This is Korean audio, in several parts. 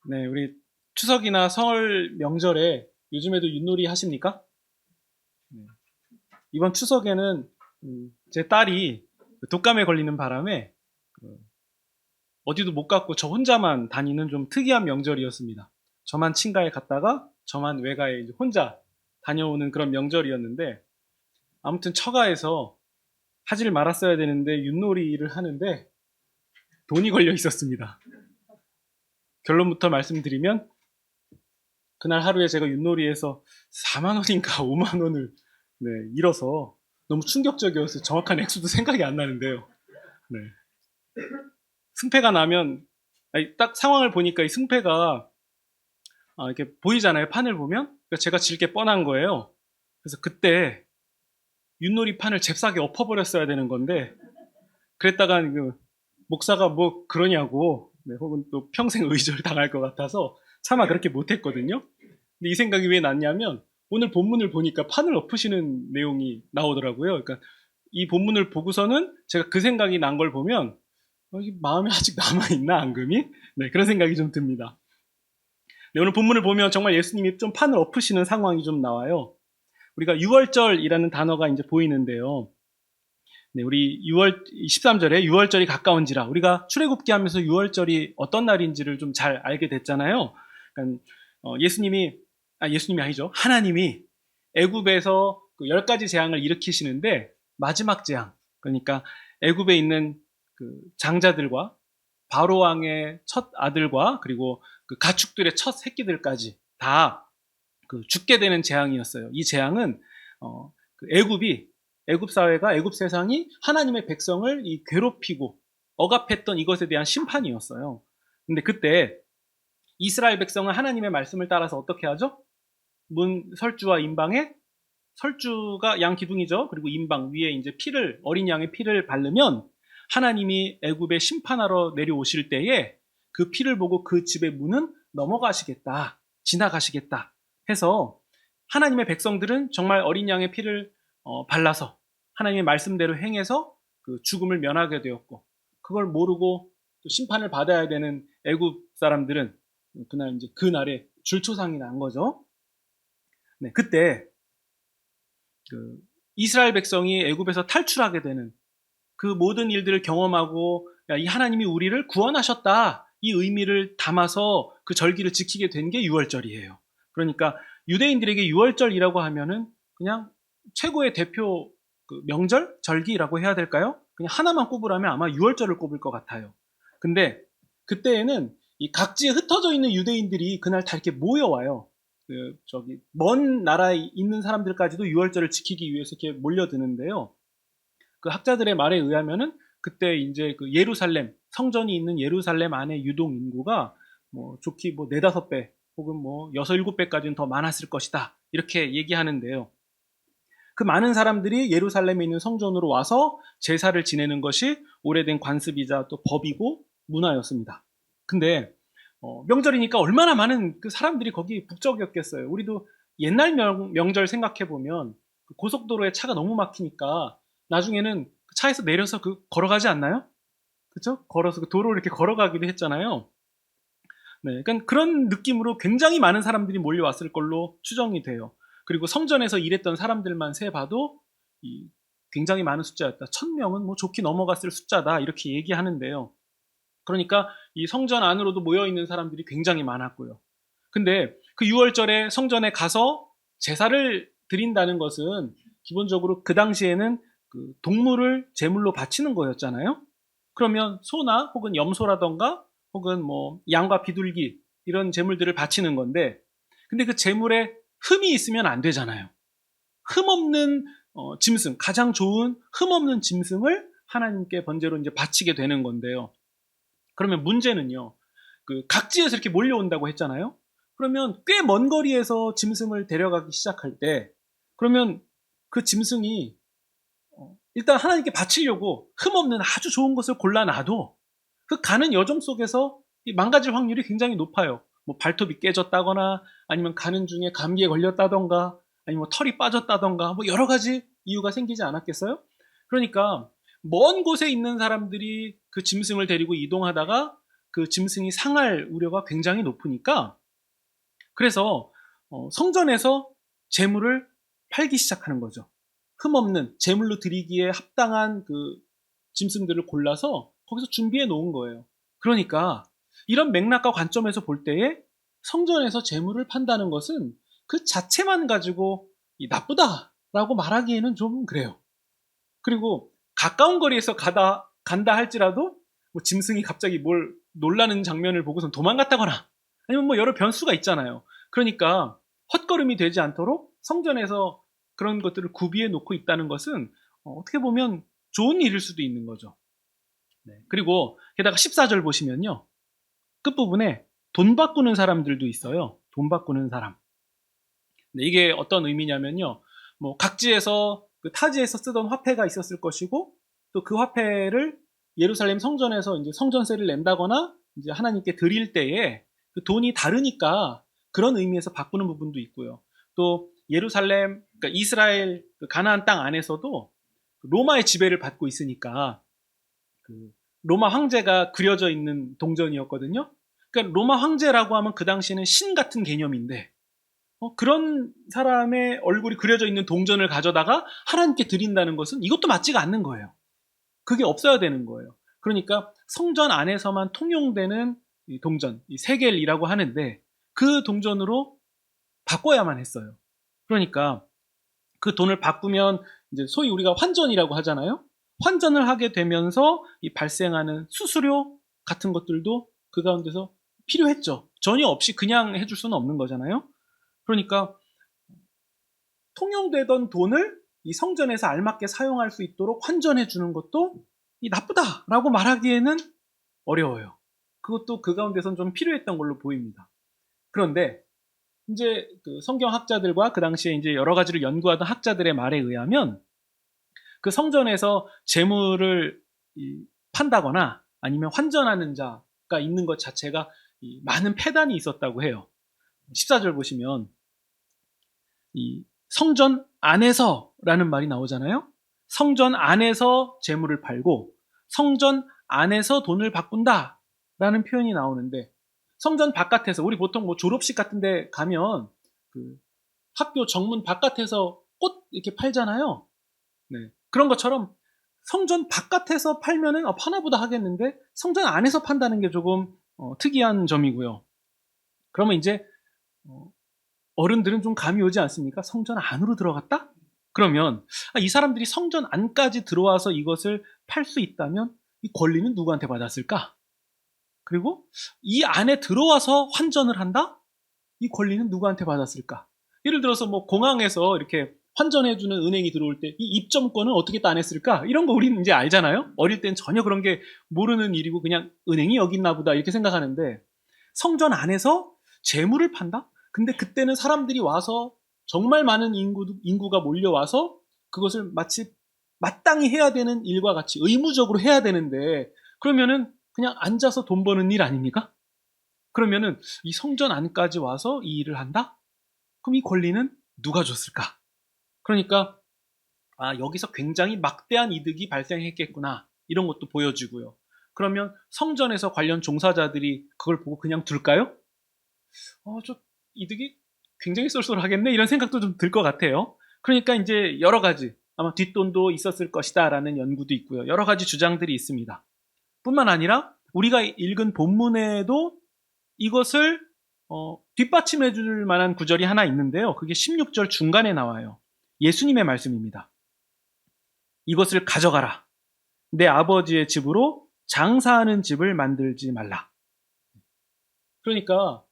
네, 우리 추석이나 설 명절에 요즘에도 윷놀이 하십니까? 네. 이번 추석에는 제 딸이 독감에 걸리는 바람에 그 어디도 못 갔고 저 혼자만 다니는 좀 특이한 명절이었습니다. 저만 친가에 갔다가 저만 외가에 이제 혼자 다녀오는 그런 명절이었는데 아무튼 처가에서 하질 말았어야 되는데 윷놀이를 하는데 돈이 걸려 있었습니다. 결론부터 말씀드리면 그날 하루에 제가 윷놀이에서 4만 원인가 5만 원을 네, 잃어서 너무 충격적이어서 정확한 액수도 생각이 안 나는데요. 네. 승패가 나면 아니, 딱 상황을 보니까 이 승패가 이렇게 보이잖아요. 판을 보면. 그러니까 제가 질 게 뻔한 거예요. 그래서 그때 윷놀이 판을 잽싸게 엎어버렸어야 되는 건데 그랬다가 그 목사가 뭐 그러냐고 네, 혹은 또 평생 의절 당할 것 같아서 차마 그렇게 못했거든요. 근데 이 생각이 왜 났냐면 오늘 본문을 보니까 판을 엎으시는 내용이 나오더라고요. 그러니까 이 본문을 보고서는 제가 그 생각이 난 걸 보면 이 마음에 아직 남아있나 앙금이? 네, 그런 생각이 좀 듭니다. 네, 오늘 본문을 보면 정말 예수님이 좀 판을 엎으시는 상황이 좀 나와요. 우리가 유월절이라는 단어가 이제 보이는데요. 네, 우리 6월 13절에 유월절이 가까운지라 우리가 출애굽기 하면서 유월절이 어떤 날인지를 좀 잘 알게 됐잖아요. 그러니까 예수님이 아니죠. 하나님이 애굽에서 그 10가지 재앙을 일으키시는데 마지막 재앙, 그러니까 애굽에 있는 그 장자들과 바로 왕의 첫 아들과 그리고 그 가축들의 첫 새끼들까지 다 그 죽게 되는 재앙이었어요. 이 재앙은 그 애굽 사회가 애굽 세상이 하나님의 백성을 이 괴롭히고 억압했던 이것에 대한 심판이었어요. 근데 그때 이스라엘 백성은 하나님의 말씀을 따라서 어떻게 하죠? 문 설주와 임방에 설주가 양 기둥이죠. 그리고 임방 위에 이제 피를 어린 양의 피를 바르면 하나님이 애굽에 심판하러 내려오실 때에 그 피를 보고 그 집의 문은 넘어가시겠다, 지나가시겠다 해서 하나님의 백성들은 정말 어린 양의 피를 발라서 하나님의 말씀대로 행해서 그 죽음을 면하게 되었고 그걸 모르고 또 심판을 받아야 되는 애굽 사람들은 그날 이제 그날에 줄초상이 난 거죠. 네, 그때 그 이스라엘 백성이 애굽에서 탈출하게 되는 그 모든 일들을 경험하고 이 하나님이 우리를 구원하셨다 이 의미를 담아서 그 절기를 지키게 된 게 유월절이에요. 그러니까 유대인들에게 유월절이라고 하면은 그냥 최고의 대표 그 명절 절기라고 해야 될까요? 그냥 하나만 꼽으라면 아마 유월절을 꼽을 것 같아요. 근데 그때에는 이 각지에 흩어져 있는 유대인들이 그날 다 이렇게 모여와요. 그 저기 먼 나라에 있는 사람들까지도 유월절을 지키기 위해서 이렇게 몰려드는데요. 그 학자들의 말에 의하면은 그때 이제 그 예루살렘 성전이 있는 예루살렘 안에 유동 인구가 뭐 좋기 뭐 네다섯 배 혹은 뭐 여섯 일곱 배까지는 더 많았을 것이다 이렇게 얘기하는데요. 그 많은 사람들이 예루살렘에 있는 성전으로 와서 제사를 지내는 것이 오래된 관습이자 또 법이고 문화였습니다. 근데 명절이니까 얼마나 많은 그 사람들이 거기 북적였겠어요. 우리도 옛날 명절 생각해 보면 고속도로에 차가 너무 막히니까 나중에는 차에서 내려서 그 걸어가지 않나요? 그렇죠? 걸어서 그 도로를 이렇게 걸어가기도 했잖아요. 네, 그러니까 그런 느낌으로 굉장히 많은 사람들이 몰려왔을 걸로 추정이 돼요. 그리고 성전에서 일했던 사람들만 세봐도 이 굉장히 많은 숫자였다. 1000명은 뭐 좋게 넘어갔을 숫자다. 이렇게 얘기하는데요. 그러니까 이 성전 안으로도 모여 있는 사람들이 굉장히 많았고요. 근데 그 6월절에 성전에 가서 제사를 드린다는 것은 기본적으로 그 당시에는 그 동물을 제물로 바치는 거였잖아요. 그러면 소나 혹은 염소라던가 혹은 뭐 양과 비둘기 이런 제물들을 바치는 건데 근데 그 제물에 흠이 있으면 안 되잖아요. 흠 없는 짐승, 가장 좋은 흠 없는 짐승을 하나님께 번제로 이제 바치게 되는 건데요. 그러면 문제는요. 그 각지에서 이렇게 몰려온다고 했잖아요. 그러면 꽤 먼 거리에서 짐승을 데려가기 시작할 때 그러면 그 짐승이 일단 하나님께 바치려고 흠없는 아주 좋은 것을 골라놔도 그 가는 여정 속에서 망가질 확률이 굉장히 높아요. 뭐 발톱이 깨졌다거나 아니면 가는 중에 감기에 걸렸다던가 아니면 뭐 털이 빠졌다던가 뭐 여러 가지 이유가 생기지 않았겠어요? 그러니까 먼 곳에 있는 사람들이 그 짐승을 데리고 이동하다가 그 짐승이 상할 우려가 굉장히 높으니까 그래서 성전에서 제물을 팔기 시작하는 거죠. 흠없는 제물로 드리기에 합당한 그 짐승들을 골라서 거기서 준비해 놓은 거예요. 그러니까 이런 맥락과 관점에서 볼 때에 성전에서 제물을 판다는 것은 그 자체만 가지고 나쁘다라고 말하기에는 좀 그래요. 그리고 가까운 거리에서 간다 할지라도 뭐 짐승이 갑자기 뭘 놀라는 장면을 보고선 도망갔다거나 아니면 뭐 여러 변수가 있잖아요. 그러니까 헛걸음이 되지 않도록 성전에서 그런 것들을 구비해 놓고 있다는 것은 어떻게 보면 좋은 일일 수도 있는 거죠. 네. 그리고 게다가 14절 보시면요. 끝부분에 돈 바꾸는 사람들도 있어요. 돈 바꾸는 사람. 네, 이게 어떤 의미냐면요. 뭐 각지에서 그 타지에서 쓰던 화폐가 있었을 것이고 또 그 화폐를 예루살렘 성전에서 이제 성전세를 낸다거나 이제 하나님께 드릴 때에 그 돈이 다르니까 그런 의미에서 바꾸는 부분도 있고요. 또 예루살렘, 그러니까 이스라엘 그 가나안 땅 안에서도 로마의 지배를 받고 있으니까 그 로마 황제가 그려져 있는 동전이었거든요. 그러니까 로마 황제라고 하면 그 당시에는 신 같은 개념인데 그런 사람의 얼굴이 그려져 있는 동전을 가져다가 하나님께 드린다는 것은 이것도 맞지가 않는 거예요. 그게 없어야 되는 거예요. 그러니까 성전 안에서만 통용되는 이 동전, 이 세겔이라고 하는데 그 동전으로 바꿔야만 했어요. 그러니까 그 돈을 바꾸면 이제 소위 우리가 환전이라고 하잖아요. 환전을 하게 되면서 이 발생하는 수수료 같은 것들도 그 가운데서 필요했죠. 전혀 없이 그냥 해줄 수는 없는 거잖아요. 그러니까 통용되던 돈을 이 성전에서 알맞게 사용할 수 있도록 환전해 주는 것도 이 나쁘다라고 말하기에는 어려워요. 그것도 그 가운데선 좀 필요했던 걸로 보입니다. 그런데 이제 그 성경학자들과 그 당시에 이제 여러 가지를 연구하던 학자들의 말에 의하면 그 성전에서 재물을 판다거나 아니면 환전하는 자가 있는 것 자체가 많은 폐단이 있었다고 해요. 14절 보시면 이 성전 안에서라는 말이 나오잖아요. 성전 안에서 재물을 팔고 성전 안에서 돈을 바꾼다라는 표현이 나오는데 성전 바깥에서 우리 보통 뭐 졸업식 같은 데 가면 그 학교 정문 바깥에서 꽃 이렇게 팔잖아요. 네. 그런 것처럼 성전 바깥에서 팔면은 파나보다 하겠는데 성전 안에서 판다는 게 조금 특이한 점이고요. 그러면 이제 어른들은 좀 감이 오지 않습니까? 성전 안으로 들어갔다? 그러면 이 사람들이 성전 안까지 들어와서 이것을 팔 수 있다면 이 권리는 누구한테 받았을까? 그리고 이 안에 들어와서 환전을 한다? 이 권리는 누구한테 받았을까? 예를 들어서 뭐 공항에서 이렇게 환전해주는 은행이 들어올 때 이 입점권은 어떻게 따냈을까? 이런 거 우리는 이제 알잖아요? 어릴 땐 전혀 그런 게 모르는 일이고 그냥 은행이 여기 있나 보다 이렇게 생각하는데 성전 안에서 재물을 판다? 근데 그때는 사람들이 와서 정말 많은 인구가 몰려와서 그것을 마치 마땅히 해야 되는 일과 같이 의무적으로 해야 되는데 그러면은 그냥 앉아서 돈 버는 일 아닙니까? 그러면은 이 성전 안까지 와서 이 일을 한다? 그럼 이 권리는 누가 줬을까? 그러니까 여기서 굉장히 막대한 이득이 발생했겠구나 이런 것도 보여지고요. 그러면 성전에서 관련 종사자들이 그걸 보고 그냥 둘까요? 저 이득이 굉장히 쏠쏠하겠네 이런 생각도 좀 들 것 같아요. 그러니까 이제 여러 가지 아마 뒷돈도 있었을 것이다라는 연구도 있고요. 여러 가지 주장들이 있습니다. 뿐만 아니라 우리가 읽은 본문에도 이것을 뒷받침해 줄 만한 구절이 하나 있는데요. 그게 16절 중간에 나와요. 예수님의 말씀입니다. 이것을 가져가라. 내 아버지의 집으로 장사하는 집을 만들지 말라. 그러니까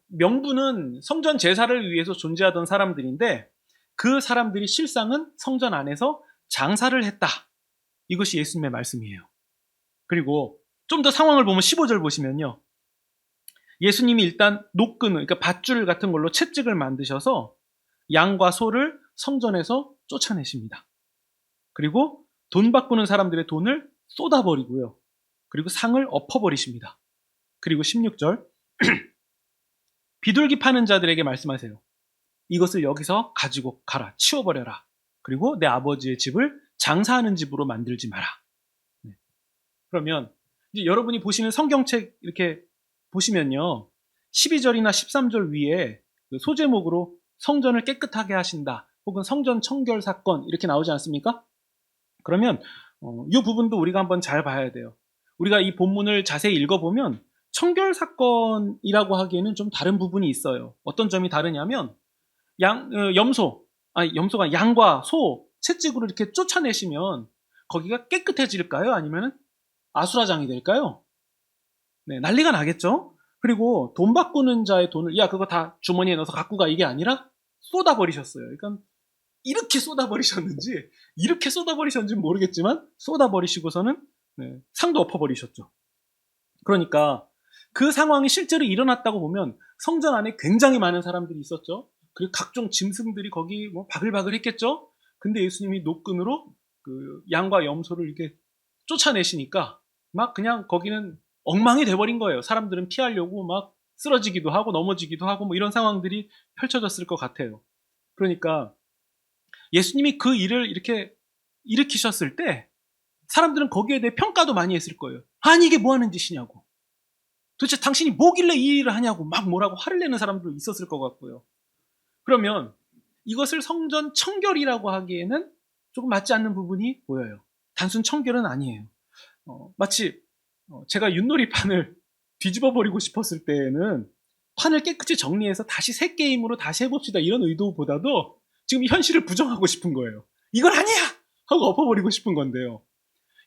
명분은 성전 제사를 위해서 존재하던 사람들인데 그 사람들이 실상은 성전 안에서 장사를 했다. 이것이 예수님의 말씀이에요. 그리고 좀 더 상황을 보면 15절 보시면요. 예수님이 일단 노끈, 그러니까 밧줄 같은 걸로 채찍을 만드셔서 양과 소를 성전에서 쫓아내십니다. 그리고 돈 바꾸는 사람들의 돈을 쏟아버리고요. 그리고 상을 엎어버리십니다. 그리고 16절 비둘기 파는 자들에게 말씀하세요. 이것을 여기서 가지고 가라. 치워버려라. 그리고 내 아버지의 집을 장사하는 집으로 만들지 마라. 그러면 이제 여러분이 보시는 성경책 이렇게 보시면요. 12절이나 13절 위에 그 소제목으로 성전을 깨끗하게 하신다. 혹은 성전 청결 사건 이렇게 나오지 않습니까? 그러면 이 부분도 우리가 한번 잘 봐야 돼요. 우리가 이 본문을 자세히 읽어보면 청결 사건이라고 하기에는 좀 다른 부분이 있어요. 어떤 점이 다르냐면 염소가 양과 소 채찍으로 이렇게 쫓아내시면 거기가 깨끗해질까요? 아니면 아수라장이 될까요? 네, 난리가 나겠죠? 그리고 돈 바꾸는 자의 돈을 야 그거 다 주머니에 넣어서 갖고 가 이게 아니라 쏟아버리셨어요. 그러니까 이렇게 쏟아버리셨는지는 모르겠지만 쏟아버리시고서는 네, 상도 엎어버리셨죠. 그러니까 그 상황이 실제로 일어났다고 보면 성전 안에 굉장히 많은 사람들이 있었죠. 그리고 각종 짐승들이 거기 뭐 바글바글 했겠죠. 근데 예수님이 노끈으로 그 양과 염소를 이렇게 쫓아내시니까 막 그냥 거기는 엉망이 돼버린 거예요. 사람들은 피하려고 막 쓰러지기도 하고 넘어지기도 하고 뭐 이런 상황들이 펼쳐졌을 것 같아요. 그러니까 예수님이 그 일을 이렇게 일으키셨을 때 사람들은 거기에 대해 평가도 많이 했을 거예요. 아니 이게 뭐 하는 짓이냐고. 도대체 당신이 뭐길래 이 일을 하냐고 막 뭐라고 화를 내는 사람도 있었을 것 같고요. 그러면 이것을 성전 청결이라고 하기에는 조금 맞지 않는 부분이 보여요. 단순 청결은 아니에요. 마치 제가 윷놀이판을 뒤집어 버리고 싶었을 때에는 판을 깨끗이 정리해서 다시 새 게임으로 다시 해봅시다 이런 의도보다도 지금 현실을 부정하고 싶은 거예요. 이건 아니야! 하고 엎어버리고 싶은 건데요.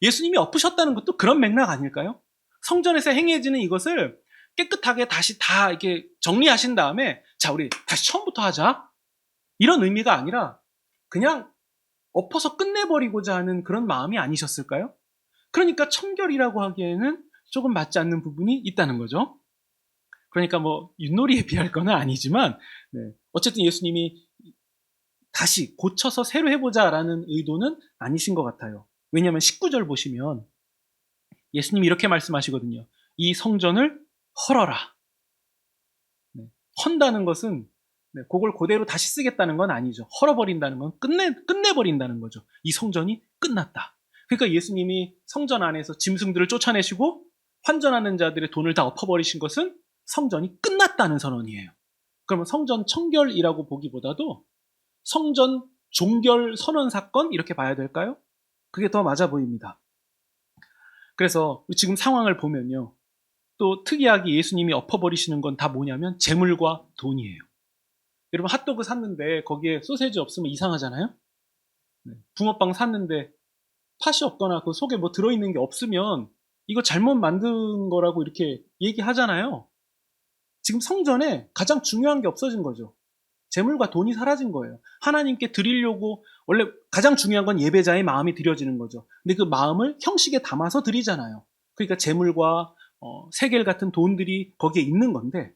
예수님이 엎으셨다는 것도 그런 맥락 아닐까요? 성전에서 행해지는 이것을 깨끗하게 다시 다 이렇게 정리하신 다음에 자 우리 다시 처음부터 하자 이런 의미가 아니라 그냥 엎어서 끝내버리고자 하는 그런 마음이 아니셨을까요? 그러니까 청결이라고 하기에는 조금 맞지 않는 부분이 있다는 거죠. 그러니까 뭐 윷놀이에 비할 건 아니지만 네. 어쨌든 예수님이 다시 고쳐서 새로 해보자라는 의도는 아니신 것 같아요. 왜냐하면 19절 보시면 예수님이 이렇게 말씀하시거든요. 이 성전을 헐어라. 네. 헌다는 것은 그걸 그대로 다시 쓰겠다는 건 아니죠. 헐어버린다는 건 끝내버린다는 거죠. 이 성전이 끝났다. 그러니까 예수님이 성전 안에서 짐승들을 쫓아내시고 환전하는 자들의 돈을 다 엎어버리신 것은 성전이 끝났다는 선언이에요. 그러면 성전 청결이라고 보기보다도 성전 종결 선언 사건 이렇게 봐야 될까요? 그게 더 맞아 보입니다. 그래서 지금 상황을 보면요. 또 특이하게 예수님이 엎어버리시는 건 다 뭐냐면 재물과 돈이에요. 여러분 핫도그 샀는데 거기에 소세지 없으면 이상하잖아요? 네. 붕어빵 샀는데 팥이 없거나 그 속에 뭐 들어있는 게 없으면 이거 잘못 만든 거라고 이렇게 얘기하잖아요. 지금 성전에 가장 중요한 게 없어진 거죠. 재물과 돈이 사라진 거예요. 하나님께 드리려고 원래 가장 중요한 건 예배자의 마음이 드려지는 거죠. 근데 그 마음을 형식에 담아서 드리잖아요. 그러니까 재물과 세겔 같은 돈들이 거기에 있는 건데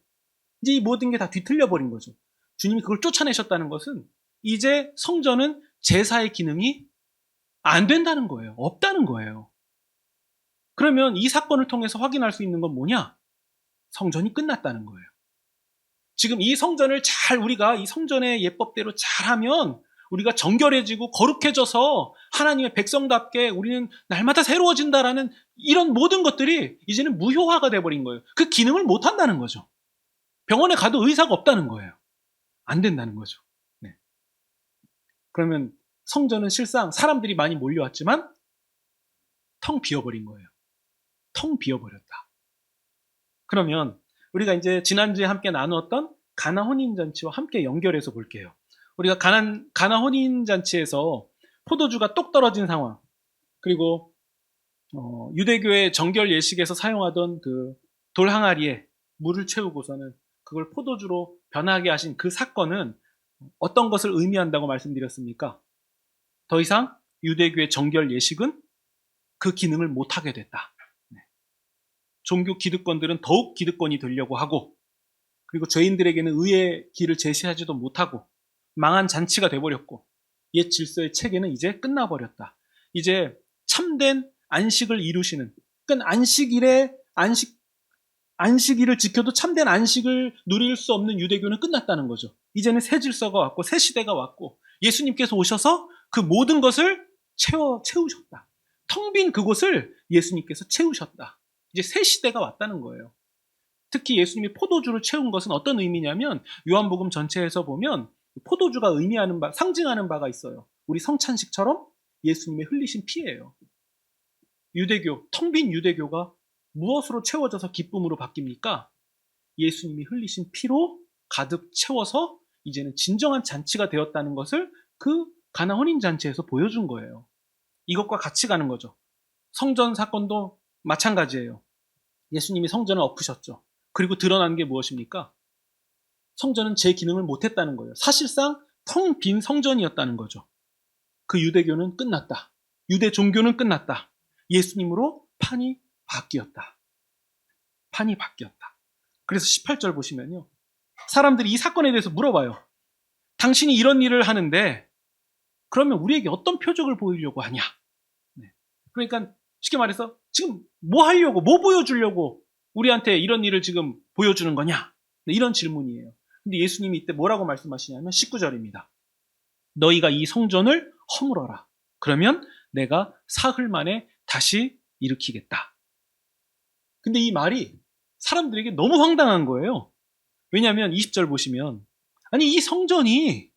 이제 이 모든 게 다 뒤틀려 버린 거죠. 주님이 그걸 쫓아내셨다는 것은 이제 성전은 제사의 기능이 안 된다는 거예요. 없다는 거예요. 그러면 이 사건을 통해서 확인할 수 있는 건 뭐냐? 성전이 끝났다는 거예요. 지금 이 성전을 우리가 이 성전의 예법대로 잘하면 우리가 정결해지고 거룩해져서 하나님의 백성답게 우리는 날마다 새로워진다라는 이런 모든 것들이 이제는 무효화가 돼버린 거예요. 그 기능을 못 한다는 거죠. 병원에 가도 의사가 없다는 거예요. 안 된다는 거죠. 네. 그러면 성전은 실상 사람들이 많이 몰려왔지만 텅 비어버린 거예요. 텅 비어버렸다. 그러면 우리가 이제 지난주에 함께 나누었던 가나 혼인잔치와 함께 연결해서 볼게요. 우리가 가나 혼인잔치에서 포도주가 똑 떨어진 상황, 그리고 유대교의 정결 예식에서 사용하던 그 돌 항아리에 물을 채우고서는 그걸 포도주로 변하게 하신 그 사건은 어떤 것을 의미한다고 말씀드렸습니까? 더 이상 유대교의 정결 예식은 그 기능을 못하게 됐다. 종교 기득권들은 더욱 기득권이 되려고 하고, 그리고 죄인들에게는 의의 길을 제시하지도 못하고 망한 잔치가 돼버렸고 옛 질서의 체계는 이제 끝나버렸다. 이제 참된 안식을 이루시는, 그러니까 안식일을 지켜도 참된 안식을 누릴 수 없는 유대교는 끝났다는 거죠. 이제는 새 질서가 왔고 새 시대가 왔고 예수님께서 오셔서 그 모든 것을 채우셨다. 텅 빈 그곳을 예수님께서 채우셨다. 이제 새 시대가 왔다는 거예요. 특히 예수님이 포도주를 채운 것은 어떤 의미냐면 요한복음 전체에서 보면 포도주가 의미하는 바, 상징하는 바가 있어요. 우리 성찬식처럼 예수님의 흘리신 피예요. 유대교, 텅 빈 유대교가 무엇으로 채워져서 기쁨으로 바뀝니까? 예수님이 흘리신 피로 가득 채워서 이제는 진정한 잔치가 되었다는 것을 그 가나 혼인잔치에서 보여준 거예요. 이것과 같이 가는 거죠. 성전 사건도 마찬가지예요. 예수님이 성전을 엎으셨죠. 그리고 드러난 게 무엇입니까? 성전은 제 기능을 못했다는 거예요. 사실상 텅 빈 성전이었다는 거죠. 그 유대교는 끝났다. 유대 종교는 끝났다. 예수님으로 판이 바뀌었다. 판이 바뀌었다. 그래서 18절 보시면요. 사람들이 이 사건에 대해서 물어봐요. 당신이 이런 일을 하는데 그러면 우리에게 어떤 표적을 보이려고 하냐? 네. 그러니까 쉽게 말해서 지금 뭐 하려고, 뭐 보여주려고 우리한테 이런 일을 지금 보여주는 거냐? 네, 이런 질문이에요. 근데 예수님이 이때 뭐라고 말씀하시냐면 19절입니다. 너희가 이 성전을 허물어라. 그러면 내가 사흘 만에 다시 일으키겠다. 근데 이 말이 사람들에게 너무 황당한 거예요. 왜냐하면 20절 보시면 아니 이 성전이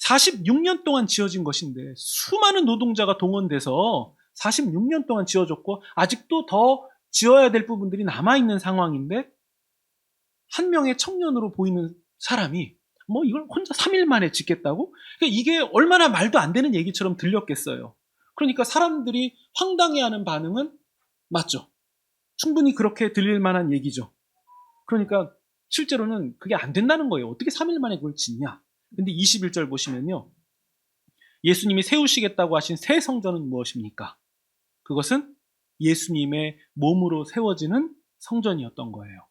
46년 동안 지어진 것인데 수많은 노동자가 동원돼서 46년 동안 지어졌고 아직도 더 지어야 될 부분들이 남아있는 상황인데 한 명의 청년으로 보이는 사람이 뭐 이걸 혼자 3일 만에 짓겠다고? 그러니까 이게 얼마나 말도 안 되는 얘기처럼 들렸겠어요. 그러니까 사람들이 황당해하는 반응은 맞죠. 충분히 그렇게 들릴 만한 얘기죠. 그러니까 실제로는 그게 안 된다는 거예요. 어떻게 3일 만에 그걸 짓냐? 근데 21절 보시면요. 예수님이 세우시겠다고 하신 새 성전은 무엇입니까? 그것은 예수님의 몸으로 세워지는 성전이었던 거예요.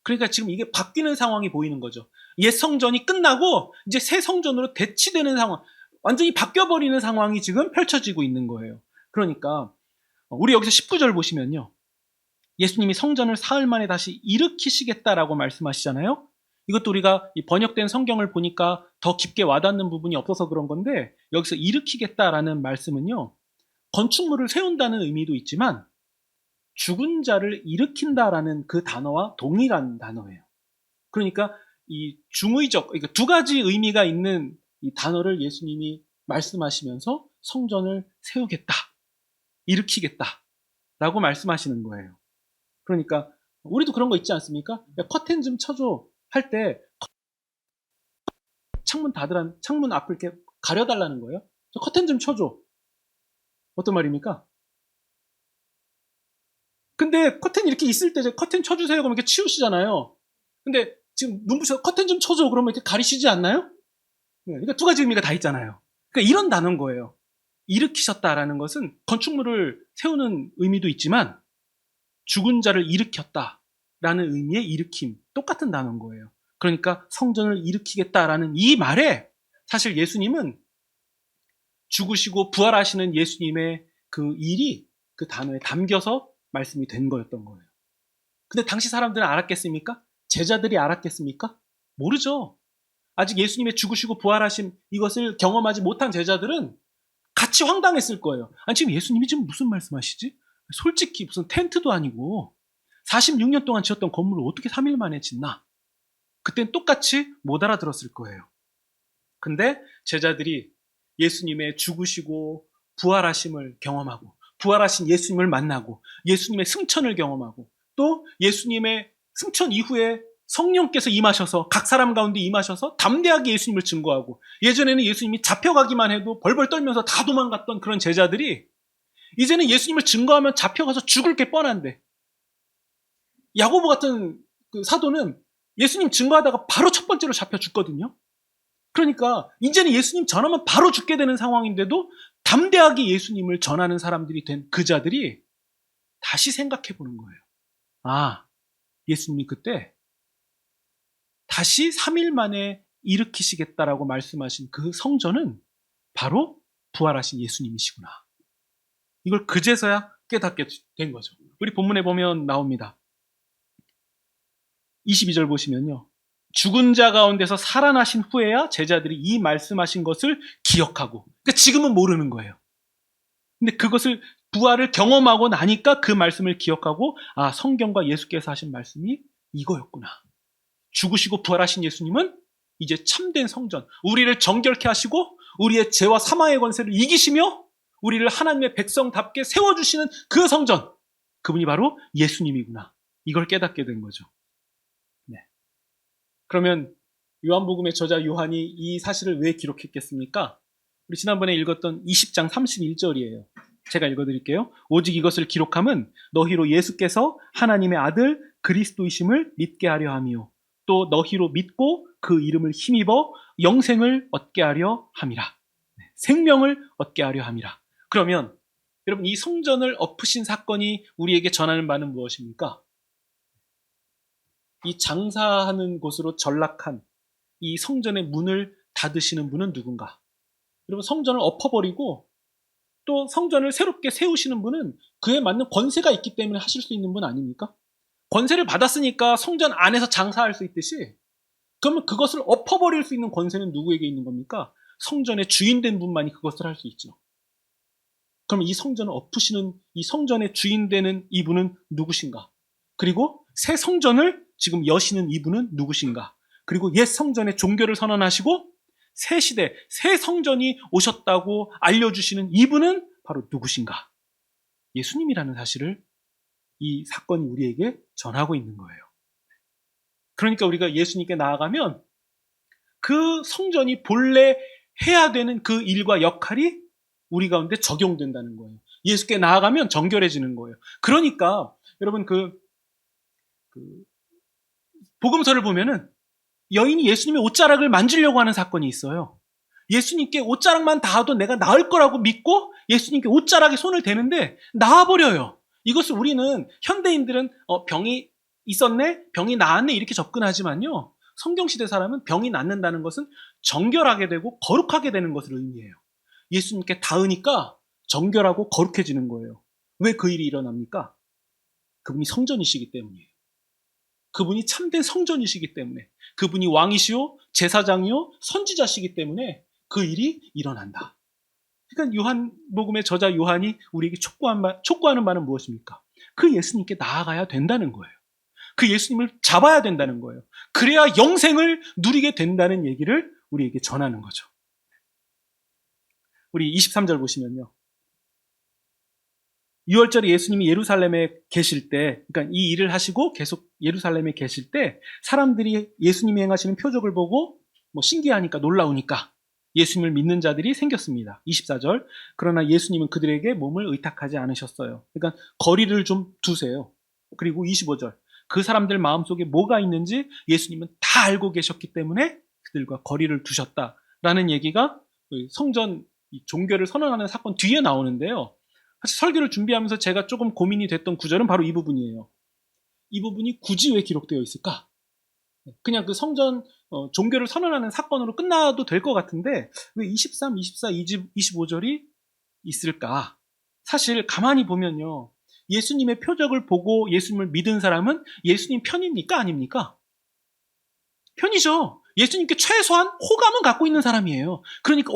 그러니까 지금 이게 바뀌는 상황이 보이는 거죠. 옛 성전이 끝나고 이제 새 성전으로 대치되는 상황, 완전히 바뀌어버리는 상황이 지금 펼쳐지고 있는 거예요. 그러니까 우리 여기서 19절 보시면요. 예수님이 성전을 사흘 만에 다시 일으키시겠다라고 말씀하시잖아요. 이것도 우리가 번역된 성경을 보니까 더 깊게 와닿는 부분이 없어서 그런 건데 여기서 일으키겠다라는 말씀은요. 건축물을 세운다는 의미도 있지만 죽은 자를 일으킨다라는 그 단어와 동일한 단어예요. 그러니까 이 중의적, 그러니까 두 가지 의미가 있는 이 단어를 예수님이 말씀하시면서 성전을 세우겠다, 일으키겠다 라고 말씀하시는 거예요. 그러니까 우리도 그런 거 있지 않습니까? 야, 커튼 좀 쳐줘 할 때 창문 앞을 이렇게 가려달라는 거예요. 저 커튼 좀 쳐줘. 어떤 말입니까? 근데 커튼 이렇게 있을 때 커튼 쳐주세요 그러면 이렇게 치우시잖아요. 근데 지금 눈부셔서 커튼 좀 쳐줘 그러면 이렇게 가리시지 않나요? 그러니까 두 가지 의미가 다 있잖아요. 그러니까 이런 단어인 거예요. 일으키셨다라는 것은 건축물을 세우는 의미도 있지만 죽은 자를 일으켰다라는 의미의 일으킴, 똑같은 단어인 거예요. 그러니까 성전을 일으키겠다라는 이 말에 사실 예수님은 죽으시고 부활하시는 예수님의 그 일이 그 단어에 담겨서 말씀이 된 거였던 거예요. 근데 당시 사람들은 알았겠습니까? 제자들이 알았겠습니까? 모르죠. 아직 예수님의 죽으시고 부활하심 이것을 경험하지 못한 제자들은 같이 황당했을 거예요. 아니 지금 예수님이 지금 무슨 말씀하시지? 솔직히 무슨 텐트도 아니고 46년 동안 지었던 건물을 어떻게 3일 만에 짓나? 그땐 똑같이 못 알아들었을 거예요. 근데 제자들이 예수님의 죽으시고 부활하심을 경험하고 부활하신 예수님을 만나고 예수님의 승천을 경험하고 또 예수님의 승천 이후에 성령께서 임하셔서 각 사람 가운데 임하셔서 담대하게 예수님을 증거하고 예전에는 예수님이 잡혀가기만 해도 벌벌 떨면서 다 도망갔던 그런 제자들이 이제는 예수님을 증거하면 잡혀가서 죽을 게 뻔한데 야고보 같은 그 사도는 예수님 증거하다가 바로 첫 번째로 잡혀 죽거든요. 그러니까 이제는 예수님 전하면 바로 죽게 되는 상황인데도 담대하게 예수님을 전하는 사람들이 된 그 자들이 다시 생각해 보는 거예요. 아, 예수님이 그때 다시 3일 만에 일으키시겠다라고 말씀하신 그 성전은 바로 부활하신 예수님이시구나. 이걸 그제서야 깨닫게 된 거죠. 우리 본문에 보면 나옵니다. 22절 보시면요. 죽은 자 가운데서 살아나신 후에야 제자들이 이 말씀하신 것을 기억하고, 그러니까 지금은 모르는 거예요. 근데 그것을 부활을 경험하고 나니까 그 말씀을 기억하고 성경과 예수께서 하신 말씀이 이거였구나. 죽으시고 부활하신 예수님은 이제 참된 성전, 우리를 정결케 하시고 우리의 죄와 사망의 권세를 이기시며 우리를 하나님의 백성답게 세워주시는 그 성전, 그분이 바로 예수님이구나. 이걸 깨닫게 된 거죠. 네. 그러면 요한복음의 저자 요한이 이 사실을 왜 기록했겠습니까? 우리 지난번에 읽었던 20장 31절이에요. 제가 읽어드릴게요. 오직 이것을 기록함은 너희로 예수께서 하나님의 아들 그리스도이심을 믿게 하려 함이요. 또 너희로 믿고 그 이름을 힘입어 영생을 얻게 하려 함이라. 생명을 얻게 하려 함이라. 그러면 여러분, 이 성전을 엎으신 사건이 우리에게 전하는 바는 무엇입니까? 이 장사하는 곳으로 전락한 이 성전의 문을 닫으시는 분은 누군가? 여러분, 성전을 엎어버리고 또 성전을 새롭게 세우시는 분은 그에 맞는 권세가 있기 때문에 하실 수 있는 분 아닙니까? 권세를 받았으니까 성전 안에서 장사할 수 있듯이, 그러면 그것을 엎어버릴 수 있는 권세는 누구에게 있는 겁니까? 성전의 주인된 분만이 그것을 할 수 있죠. 그럼 이 성전을 엎으시는, 이 성전의 주인 되는 이분은 누구신가? 그리고 새 성전을 지금 여시는 이분은 누구신가? 그리고 옛 성전의 종교를 선언하시고 새 시대, 새 성전이 오셨다고 알려주시는 이분은 바로 누구신가? 예수님이라는 사실을 이 사건이 우리에게 전하고 있는 거예요. 그러니까 우리가 예수님께 나아가면 그 성전이 본래 해야 되는 그 일과 역할이 우리 가운데 적용된다는 거예요. 예수께 나아가면 정결해지는 거예요. 그러니까 여러분, 복음서를 보면은 여인이 예수님의 옷자락을 만지려고 하는 사건이 있어요. 예수님께 옷자락만 닿아도 내가 나을 거라고 믿고 예수님께 옷자락에 손을 대는데 나아버려요. 이것을 우리는, 현대인들은 병이 있었네? 병이 나았네? 이렇게 접근하지만요, 성경시대 사람은 병이 낫는다는 것은 정결하게 되고 거룩하게 되는 것을 의미해요. 예수님께 닿으니까 정결하고 거룩해지는 거예요. 왜 그 일이 일어납니까? 그분이 성전이시기 때문이에요. 그분이 참된 성전이시기 때문에, 그분이 왕이시요 제사장이요 선지자시기 때문에 그 일이 일어난다. 그러니까 요한복음의 저자 요한이 우리에게 촉구하는 바는 무엇입니까? 그 예수님께 나아가야 된다는 거예요. 그 예수님을 잡아야 된다는 거예요. 그래야 영생을 누리게 된다는 얘기를 우리에게 전하는 거죠. 우리 23절 보시면요, 6월절에 예수님이 예루살렘에 계실 때, 그러니까 이 일을 하시고 계속 예루살렘에 계실 때 사람들이 예수님이 행하시는 표적을 보고 신기하니까, 놀라우니까 예수님을 믿는 자들이 생겼습니다. 24절, 그러나 예수님은 그들에게 몸을 의탁하지 않으셨어요. 그러니까 거리를 좀 두세요. 그리고 25절, 그 사람들 마음속에 뭐가 있는지 예수님은 다 알고 계셨기 때문에 그들과 거리를 두셨다라는 얘기가 성전 종교를 선언하는 사건 뒤에 나오는데요. 사실 설교를 준비하면서 제가 조금 고민이 됐던 구절은 바로 이 부분이에요. 이 부분이 굳이 왜 기록되어 있을까? 그냥 그 성전 종교를 선언하는 사건으로 끝나도 될 것 같은데 왜 23, 24, 25절이 있을까? 사실 가만히 보면요, 예수님의 표적을 보고 예수님을 믿은 사람은 예수님 편입니까? 아닙니까? 편이죠. 예수님께 최소한 호감은 갖고 있는 사람이에요. 그러니까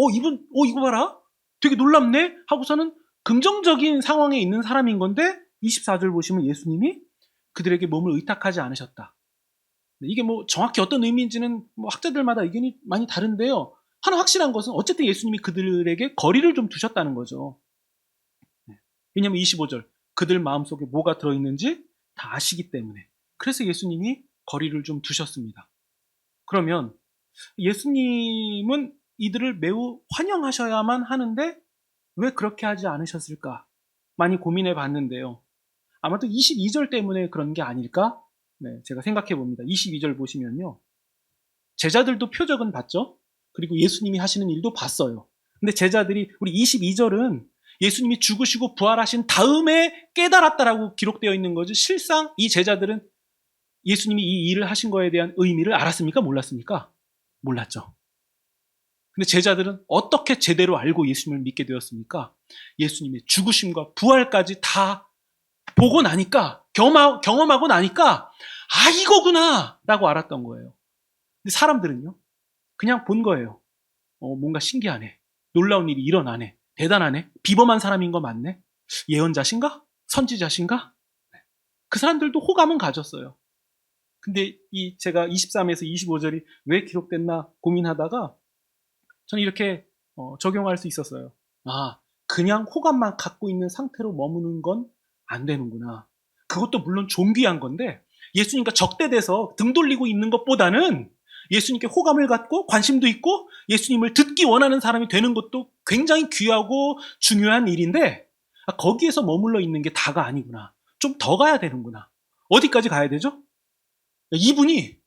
이거 봐라, 되게 놀랍네 하고서는 긍정적인 상황에 있는 사람인 건데, 24절 보시면 예수님이 그들에게 몸을 의탁하지 않으셨다. 이게 정확히 어떤 의미인지는 학자들마다 의견이 많이 다른데요, 하나 확실한 것은 어쨌든 예수님이 그들에게 거리를 좀 두셨다는 거죠. 왜냐하면 25절, 그들 마음속에 뭐가 들어있는지 다 아시기 때문에. 그래서 예수님이 거리를 좀 두셨습니다. 그러면 예수님은 이들을 매우 환영하셔야만 하는데 왜 그렇게 하지 않으셨을까? 많이 고민해 봤는데요, 아마도 22절 때문에 그런 게 아닐까? 제가 생각해 봅니다. 22절 보시면요, 제자들도 표적은 봤죠? 그리고 예수님이 하시는 일도 봤어요. 근데 제자들이, 우리 22절은 예수님이 죽으시고 부활하신 다음에 깨달았다라고 기록되어 있는 거죠. 실상 이 제자들은 예수님이 이 일을 하신 거에 대한 의미를 알았습니까? 몰랐습니까? 몰랐죠. 근데 제자들은 어떻게 제대로 알고 예수님을 믿게 되었습니까? 예수님의 죽으심과 부활까지 다 보고 나니까, 경험하고 나니까 이거구나 라고 알았던 거예요. 근데 사람들은요, 그냥 본 거예요. 뭔가 신기하네, 놀라운 일이 일어나네, 대단하네, 비범한 사람인 거 맞네. 예언자신가? 선지자신가? 그 사람들도 호감은 가졌어요. 근데 제가 23에서 25절이 왜 기록됐나 고민하다가 저는 이렇게 적용할 수 있었어요. 그냥 호감만 갖고 있는 상태로 머무는 건 안 되는구나. 그것도 물론 존귀한 건데 예수님과 적대돼서 등 돌리고 있는 것보다는 예수님께 호감을 갖고 관심도 있고 예수님을 듣기 원하는 사람이 되는 것도 굉장히 귀하고 중요한 일인데 거기에서 머물러 있는 게 다가 아니구나. 좀 더 가야 되는구나. 어디까지 가야 되죠? 이분이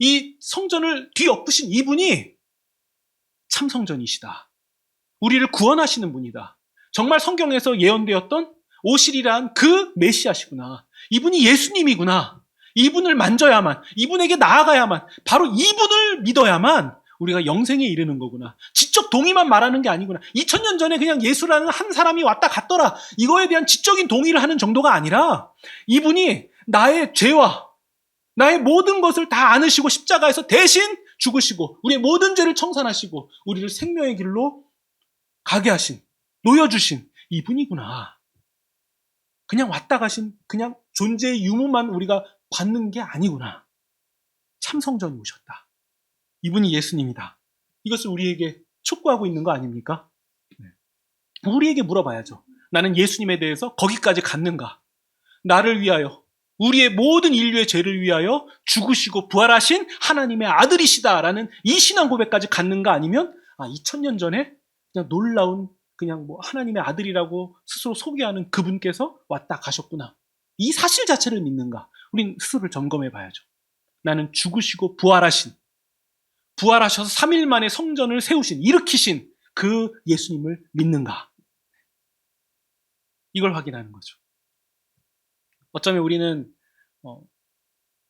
이 성전을 뒤엎으신 이분이 참 성전이시다. 우리를 구원하시는 분이다. 정말 성경에서 예언되었던 오시리란 그 메시아시구나. 이분이 예수님이구나. 이분을 만져야만, 이분에게 나아가야만, 바로 이분을 믿어야만 우리가 영생에 이르는 거구나. 지적 동의만 말하는 게 아니구나. 2000년 전에 그냥 예수라는 한 사람이 왔다 갔더라. 이거에 대한 지적인 동의를 하는 정도가 아니라 이분이 나의 죄와 나의 모든 것을 다 안으시고 십자가에서 대신 죽으시고 우리의 모든 죄를 청산하시고 우리를 생명의 길로 가게 하신, 놓여주신 이분이구나. 그냥 왔다 가신 그냥 존재의 유무만 우리가 받는 게 아니구나. 참 성전이 오셨다. 이분이 예수님이다. 이것을 우리에게 촉구하고 있는 거 아닙니까? 우리에게 물어봐야죠. 나는 예수님에 대해서 거기까지 갔는가? 나를 위하여 우리의 모든 인류의 죄를 위하여 죽으시고 부활하신 하나님의 아들이시다라는 이 신앙 고백까지 갖는가 아니면 2000년 전에 그냥 놀라운 그냥 뭐 하나님의 아들이라고 스스로 소개하는 그분께서 왔다 가셨구나. 이 사실 자체를 믿는가? 우린 스스로를 점검해 봐야죠. 나는 죽으시고 부활하셔서 3일 만에 성전을 세우신, 일으키신 그 예수님을 믿는가? 이걸 확인하는 거죠. 어쩌면 우리는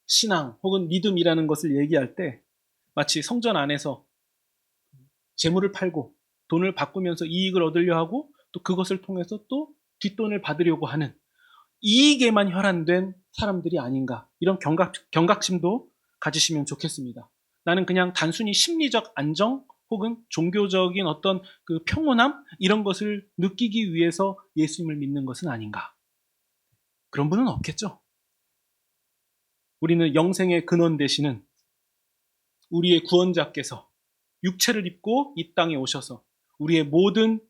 신앙 혹은 믿음이라는 것을 얘기할 때 마치 성전 안에서 재물을 팔고 돈을 바꾸면서 이익을 얻으려 하고 또 그것을 통해서 또 뒷돈을 받으려고 하는 이익에만 혈안된 사람들이 아닌가, 이런 경각심도 가지시면 좋겠습니다. 나는 그냥 단순히 심리적 안정 혹은 종교적인 어떤 그 평온함 이런 것을 느끼기 위해서 예수님을 믿는 것은 아닌가. 그런 분은 없겠죠. 우리는 영생의 근원 되시는 우리의 구원자께서 육체를 입고 이 땅에 오셔서 우리의 모든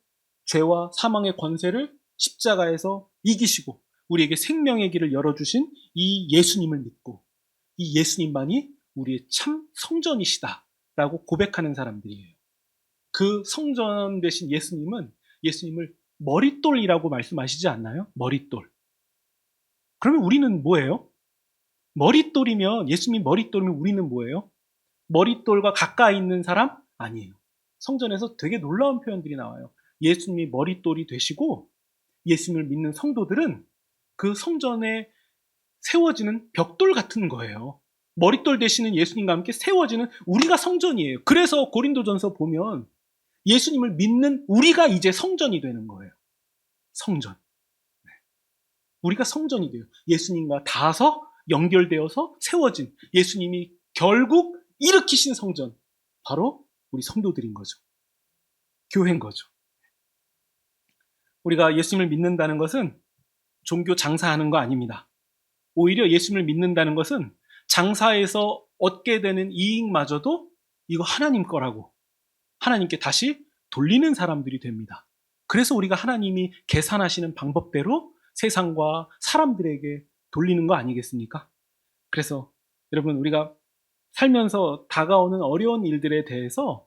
죄와 사망의 권세를 십자가에서 이기시고 우리에게 생명의 길을 열어주신 이 예수님을 믿고 이 예수님만이 우리의 참 성전이시다라고 고백하는 사람들이에요. 그 성전 되신 예수님을 머릿돌이라고 말씀하시지 않나요? 머릿돌. 그러면 우리는 뭐예요? 머릿돌이면, 예수님이 머릿돌이면 우리는 뭐예요? 머릿돌과 가까이 있는 사람? 아니에요. 성전에서 되게 놀라운 표현들이 나와요. 예수님이 머릿돌이 되시고 예수님을 믿는 성도들은 그 성전에 세워지는 벽돌 같은 거예요. 머릿돌 되시는 예수님과 함께 세워지는 우리가 성전이에요. 그래서 고린도전서 보면 예수님을 믿는 우리가 이제 성전이 되는 거예요. 성전. 우리가 성전이 돼요. 예수님과 닿아서 연결되어서 세워진 예수님이 결국 일으키신 성전. 바로 우리 성도들인 거죠. 교회인 거죠. 우리가 예수님을 믿는다는 것은 종교 장사하는 거 아닙니다. 오히려 예수님을 믿는다는 것은 장사에서 얻게 되는 이익마저도 이거 하나님 거라고 하나님께 다시 돌리는 사람들이 됩니다. 그래서 우리가 하나님이 계산하시는 방법대로 세상과 사람들에게 돌리는 거 아니겠습니까? 그래서 여러분, 우리가 살면서 다가오는 어려운 일들에 대해서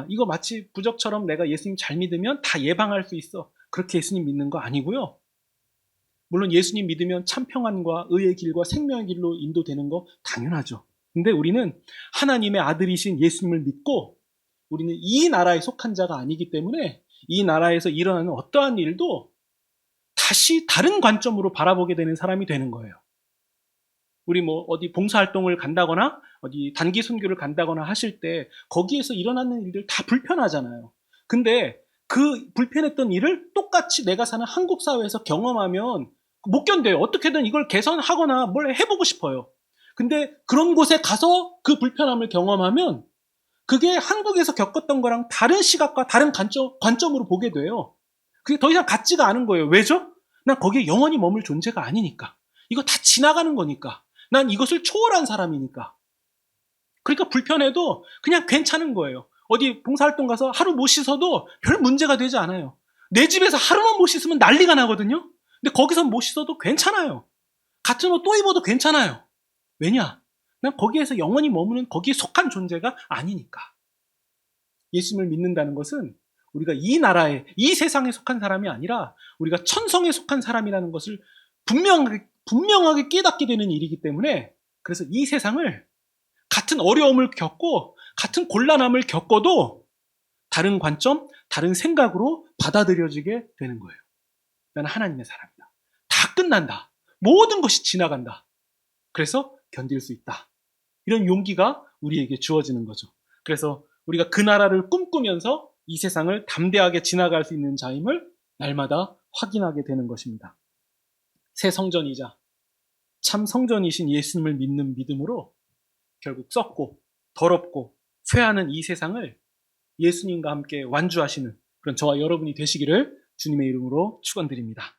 이거 마치 부적처럼 내가 예수님 잘 믿으면 다 예방할 수 있어, 그렇게 예수님 믿는 거 아니고요. 물론 예수님 믿으면 참 평안과 의의 길과 생명의 길로 인도되는 거 당연하죠. 근데 우리는 하나님의 아들이신 예수님을 믿고 우리는 이 나라에 속한 자가 아니기 때문에 이 나라에서 일어나는 어떠한 일도 다시 다른 관점으로 바라보게 되는 사람이 되는 거예요. 우리 어디 봉사활동을 간다거나 어디 단기 선교를 간다거나 하실 때 거기에서 일어나는 일들 다 불편하잖아요. 근데 그 불편했던 일을 똑같이 내가 사는 한국 사회에서 경험하면 못 견뎌요. 어떻게든 이걸 개선하거나 뭘 해보고 싶어요. 근데 그런 곳에 가서 그 불편함을 경험하면 그게 한국에서 겪었던 거랑 다른 시각과 다른 관점으로 보게 돼요. 그게 더 이상 같지가 않은 거예요. 왜죠? 난 거기에 영원히 머물 존재가 아니니까. 이거 다 지나가는 거니까. 난 이것을 초월한 사람이니까. 그러니까 불편해도 그냥 괜찮은 거예요. 어디 봉사활동 가서 하루 못 씻어도 별 문제가 되지 않아요. 내 집에서 하루만 못 씻으면 난리가 나거든요. 근데 거기서 못 씻어도 괜찮아요. 같은 옷 또 입어도 괜찮아요. 왜냐? 난 거기에서 영원히 머무는 거기에 속한 존재가 아니니까. 예수님을 믿는다는 것은 우리가 이 나라에, 이 세상에 속한 사람이 아니라 우리가 천성에 속한 사람이라는 것을 분명하게 깨닫게 되는 일이기 때문에, 그래서 이 세상을 같은 어려움을 겪고 같은 곤란함을 겪어도 다른 관점, 다른 생각으로 받아들여지게 되는 거예요. 나는 하나님의 사람이다. 다 끝난다. 모든 것이 지나간다. 그래서 견딜 수 있다. 이런 용기가 우리에게 주어지는 거죠. 그래서 우리가 그 나라를 꿈꾸면서 이 세상을 담대하게 지나갈 수 있는 자임을 날마다 확인하게 되는 것입니다. 새 성전이자 참 성전이신 예수님을 믿는 믿음으로 결국 썩고 더럽고 쇠하는 이 세상을 예수님과 함께 완주하시는 그런 저와 여러분이 되시기를 주님의 이름으로 축원드립니다.